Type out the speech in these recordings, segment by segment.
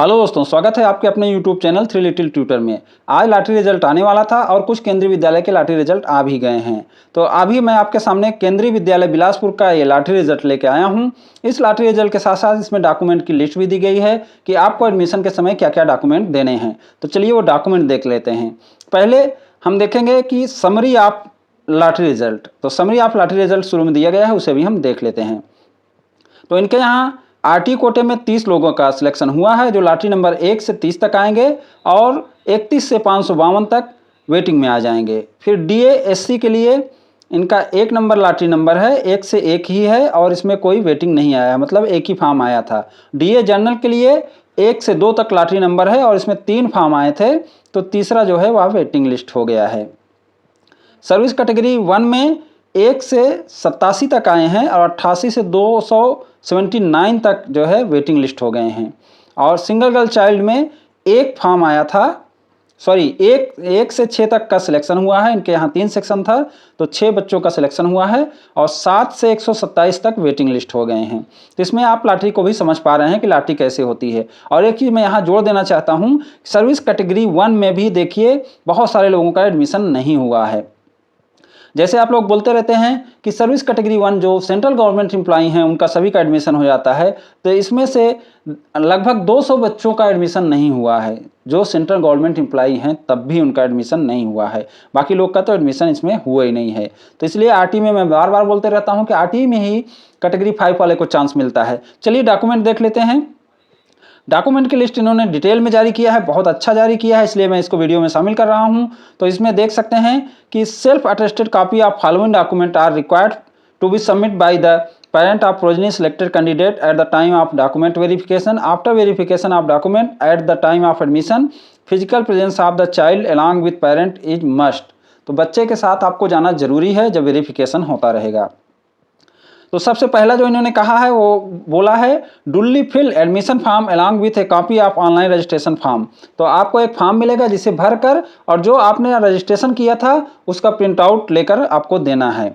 Hello दोस्तों, स्वागत है आपके अपने YouTube channel three little tutor में। आज लॉटरी रिजल्ट आने वाला था और कुछ केंद्रीय विद्यालय के लॉटरी रिजल्ट आ भी गए हैं। तो अभी मैं आपके सामने केंद्रीय विद्यालय बिलासपुर का ये लॉटरी रिजल्ट लेके आया हूँ। इस लॉटरी रिजल्ट के साथ साथ इसमें डॉक्यूमेंट की लिस्ट भी दी गई है कि आपको एडमिशन के समय क्या क्या डॉक्यूमेंट देने हैं। तो चलिए वो डॉक्यूमेंट देख लेते हैं। पहले हम देखेंगे कि समरी ऑफ लॉटरी रिजल्ट। तो समरी ऑफ लॉटरी रिजल्ट शुरू में दिया गया है, उसे भी हम देख लेते हैं। तो इनके यहाँ आरटी कोटे में 30 लोगों का सिलेक्शन हुआ है जो लॉटरी नंबर 1 से 30 तक आएंगे और 31 से 552 तक वेटिंग में आ जाएंगे। फिर डीए एससी के लिए इनका 1 नंबर लॉटरी नंबर है, 1 से 1 ही है और इसमें कोई वेटिंग नहीं आया, मतलब एक ही फॉर्म आया था। डीए जनरल के लिए 1 से 2 तक लॉटरी नंबर है और इसमें 3 फॉर्म आए थे, तो तीसरा जो है वह वेटिंग लिस्ट हो गया है। सर्विस कैटेगरी 1 में 1 से 87 तक आए हैं और 88 से 279 तक जो है वेटिंग लिस्ट हो गए हैं। और सिंगल गर्ल चाइल्ड में एक फॉर्म आया था, एक से 6 तक का सिलेक्शन हुआ है। इनके यहाँ 3 सेक्शन था तो 6 बच्चों का सिलेक्शन हुआ है और 7 से 127 तक वेटिंग लिस्ट हो गए हैं। तो इसमें आप लॉटरी को भी समझ पा रहे हैं कि लॉटरी कैसे होती है। और एक चीज़ मैं यहाँ जोड़ देना चाहता हूँ, सर्विस कैटेगरी 1 में भी देखिए बहुत सारे लोगों का एडमिशन नहीं हुआ है। जैसे आप लोग बोलते रहते हैं कि सर्विस कैटेगरी 1 जो सेंट्रल गवर्नमेंट एम्प्लॉई हैं उनका सभी का एडमिशन हो जाता है, तो इसमें से लगभग 200 बच्चों का एडमिशन नहीं हुआ है। जो सेंट्रल गवर्नमेंट एम्प्लॉई हैं तब भी उनका एडमिशन नहीं हुआ है, बाकी लोग का तो एडमिशन इसमें हुआ ही नहीं है। तो इसलिए आरटी में मैं बार बार बोलते रहता हूँ कि आरटी में ही कैटेगरी 5 वाले को चांस मिलता है। चलिए डॉक्यूमेंट देख लेते हैं। डॉक्यूमेंट की लिस्ट इन्होंने डिटेल में जारी किया है, बहुत अच्छा जारी किया है, इसलिए मैं इसको वीडियो में शामिल कर रहा हूं। तो इसमें देख सकते हैं कि self attested copy of following document are required to be submit by the parent of progeny selected candidate at the time of document verification. After verification of document at the time of admission, physical presence of the child along with parent is must. तो बच्चे के साथ आपको जाना जरूरी है जब verification होता रहेगा। तो सबसे पहला जो इन्होंने कहा है वो बोला है duly fill admission form along with a copy of online registration form. तो आपको एक फॉर्म मिलेगा जिसे भरकर और जो आपने रजिस्ट्रेशन किया था उसका प्रिंट आउट लेकर आपको देना है।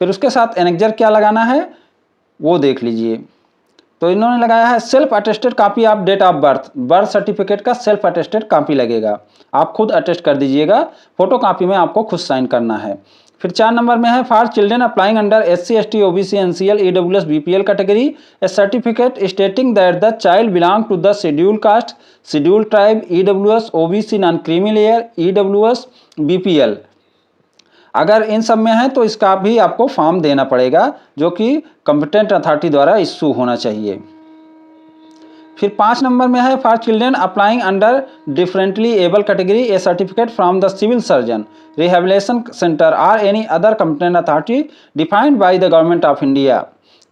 फिर उसके साथ एनेक्जर क्या लगाना है वो देख लीजिए। तो इन्होंने लगाया है self attested copy of date of birth certificate का सेल्फ अटेस्टेड कॉपी लगेगा, आप खुद अटेस्ट कर दीजिएगा, फोटो कॉपी में आपको खुद साइन करना है। फिर 4 नंबर में है for children applying under SC ST OBC NCL EWS BPL category a certificate stating that the child belong to the schedule caste, schedule tribe, EWS OBC non creamy layer, EWS BPL। अगर इन सब में है तो इसका भी आपको form देना पड़ेगा जो कि कॉम्पिटेंट अथॉरिटी द्वारा इशू होना चाहिए। फिर 5 नंबर में है for children applying under differently able category a certificate from the civil surgeon rehabilitation centre or any other competent authority defined by the government of India.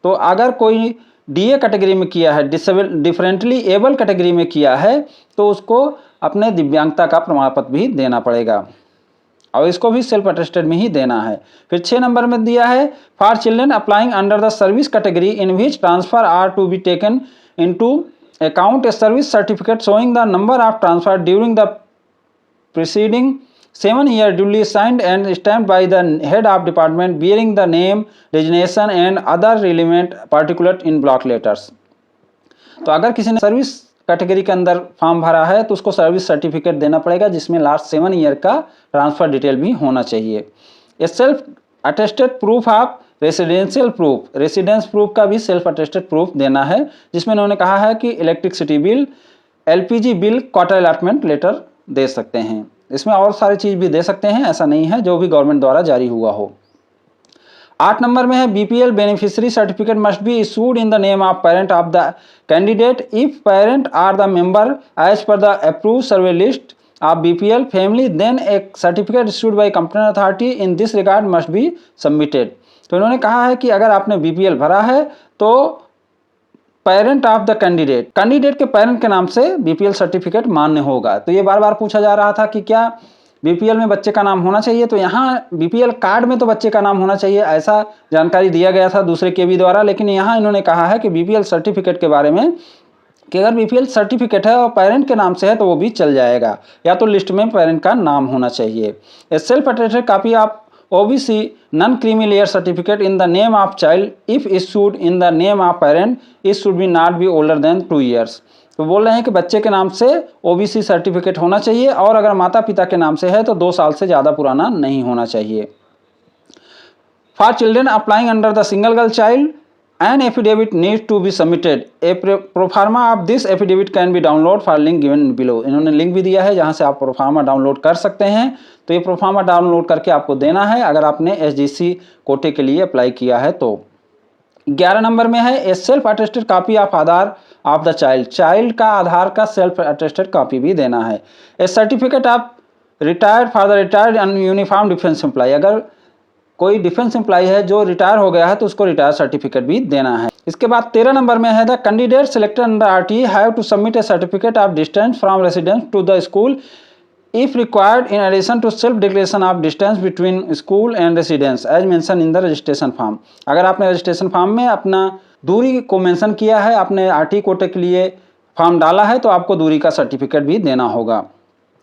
तो अगर कोई डीए कैटेगरी में किया है, डिफरेंटली एबल कैटेगरी में किया है, तो उसको अपने दिव्यांगता का प्रमाण पत्र भी देना पड़ेगा और इसको भी सेल्फ अटेस्टेड में ही देना है। फिर 6 नंबर में दिया है for children applying under the service category in which transfer are to be taken into account a service certificate showing the number of transfer during the preceding 7 year duly signed and stamped by the head of department bearing the name, designation and other relevant particulars in block letters। तो अगर किसी ने service category के अंदर form भरा है तो उसको सर्विस सर्टिफिकेट देना पड़ेगा जिसमें लास्ट 7 ईयर का ट्रांसफर डिटेल भी होना चाहिए। ए self attested proof of residential proof, residence proof का भी सेल्फ अटेस्टेड प्रूफ देना है, जिसमें उन्होंने कहा है कि electricity bill, LPG bill, quarter allotment letter दे सकते हैं। इसमें और सारी चीज़ भी दे सकते हैं, ऐसा नहीं है, जो भी गवर्नमेंट द्वारा जारी हुआ हो। 8 नंबर में है BPL beneficiary certificate must be issued in the name of parent of the candidate if parent are the member as per the approve survey list of BPL family, then a certificate issued by company authority in this regard must be submitted. तो इन्होंने कहा है कि अगर आपने BPL भरा है तो पेरेंट ऑफ द कैंडिडेट के पेरेंट के नाम से BPL सर्टिफिकेट मान्य होगा। तो ये बार बार पूछा जा रहा था कि क्या BPL में बच्चे का नाम होना चाहिए, तो यहाँ BPL कार्ड में तो बच्चे का नाम होना चाहिए, ऐसा जानकारी दिया गया था दूसरे केबी द्वारा, लेकिन यहाँ इन्होंने कहा है कि BPL सर्टिफिकेट के बारे में कि अगर BPL सर्टिफिकेट है और पेरेंट के नाम से है तो वो भी चल जाएगा, या तो लिस्ट में पेरेंट का नाम होना चाहिए। ए self attested copy of OBC non-creamy layer certificate in the name of child if issued in the name of parent it should be not be older than 2 years। तो बोल रहे हैं कि बच्चे के नाम से ओबीसी सर्टिफिकेट होना चाहिए और अगर माता पिता के नाम से है तो 2 साल से ज़्यादा पुराना नहीं होना चाहिए। For children applying under the single girl child an affidavit need to be submitted a proforma of this affidavit can be download for link given below. इन्होंने लिंक भी दिया है जहां से आप प्रोफार्मा डाउनलोड कर सकते हैं। तो ये प्रोफार्मा डाउनलोड करके आपको देना है अगर आपने एसजीसी कोटे के लिए अप्लाई किया है तो। 11 नंबर में है a self attested copy of Aadhaar of the child. Child का आधार का सेल्फ अटेस्टेड कॉपी भी देना है। A certificate of retired for the retired and uniform defence employ. अगर कोई डिफेंस एम्प्लॉय है जो रिटायर हो गया है तो उसको रिटायर सर्टिफिकेट भी देना है। इसके बाद 13 नंबर में है the candidate selected under RTE have to submit a certificate of distance from residence to the school if required in addition to self declaration of distance between school and residence as mentioned in the registration form। अगर आपने registration form में अपना दूरी को mention किया है, आपने RT कोटे के लिए फॉर्म डाला है तो आपको दूरी का सर्टिफिकेट भी देना होगा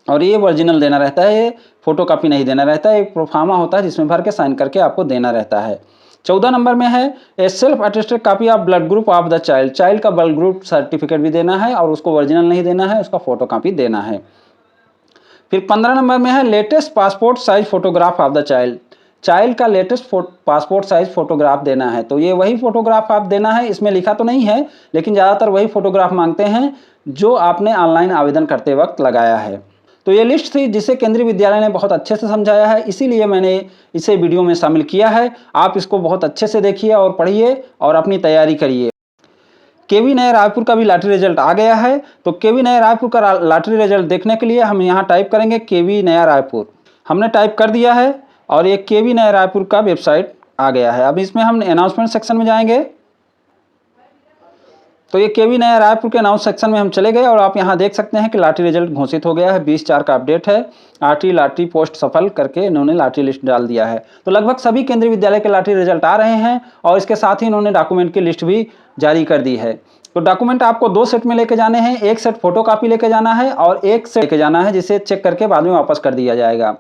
और ये ओरिजिनल देना रहता है, ये फोटो कॉपी नहीं देना रहता है। एक प्रोफार्मा होता है जिसमें भर के साइन करके आपको देना रहता है। 14 नंबर में है a self attested copy of blood group of the child. Child का ब्लड ग्रुप सर्टिफिकेट भी देना है और उसको ओरिजिनल नहीं देना है, उसका फोटो कॉपी देना है। फिर 15 नंबर में है latest passport size photograph of the child. Child का लेटेस्ट पासपोर्ट साइज फोटोग्राफ देना है। तो ये वही फोटोग्राफ आप देना है, इसमें लिखा तो नहीं है लेकिन ज़्यादातर वही फोटोग्राफ मांगते हैं जो आपने ऑनलाइन आवेदन करते वक्त लगाया है। तो ये लिस्ट थी जिसे केंद्रीय विद्यालय ने बहुत अच्छे से समझाया है, इसीलिए मैंने इसे वीडियो में शामिल किया है। आप इसको बहुत अच्छे से देखिए और पढ़िए और अपनी तैयारी करिए। केवी नया रायपुर का भी लॉटरी रिजल्ट आ गया है। तो केवी नया रायपुर का लॉटरी रिजल्ट देखने के लिए हम यहाँ टाइप करेंगे केवी नया रायपुर। हमने टाइप कर दिया है और ये केवी नया रायपुर का वेबसाइट आ गया है। अब इसमें हम अनाउंसमेंट सेक्शन में जाएंगे। तो ये केवी नया रायपुर के अनाउंस सेक्शन में हम चले गए और आप यहाँ देख सकते हैं कि लॉटरी रिजल्ट घोषित हो गया है। 20/4 का अपडेट है। आरटी लॉटरी पोस्ट सफल करके इन्होंने लॉटरी लिस्ट डाल दिया है। तो लगभग सभी केंद्रीय विद्यालय के लॉटरी रिजल्ट आ रहे हैं और इसके साथ ही इन्होंने डॉक्यूमेंट की लिस्ट भी जारी कर दी है। तो डॉक्यूमेंट आपको 2 सेट में लेके जाने हैं। एक सेट फोटो कॉपी लेके जाना है और एक सेट लेके जाना है जिसे चेक करके बाद में वापस कर दिया जाएगा।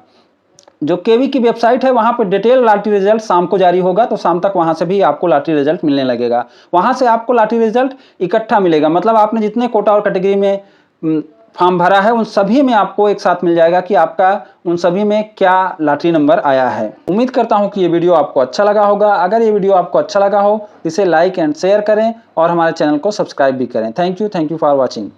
जो केवी की वेबसाइट है वहां पर डिटेल लॉटरी रिजल्ट शाम को जारी होगा, तो शाम तक वहां से भी आपको लॉटरी रिजल्ट मिलने लगेगा। वहां से आपको लॉटरी रिजल्ट इकट्ठा मिलेगा, मतलब आपने जितने कोटा और कैटेगरी में फॉर्म भरा है उन सभी में आपको एक साथ मिल जाएगा कि आपका उन सभी में क्या लॉटरी नंबर आया है। उम्मीद करता हूं कि ये वीडियो आपको अच्छा लगा होगा। अगर ये वीडियो आपको अच्छा लगा हो इसे लाइक एंड शेयर करें और हमारे चैनल को सब्सक्राइब भी करें। Thank you for watching.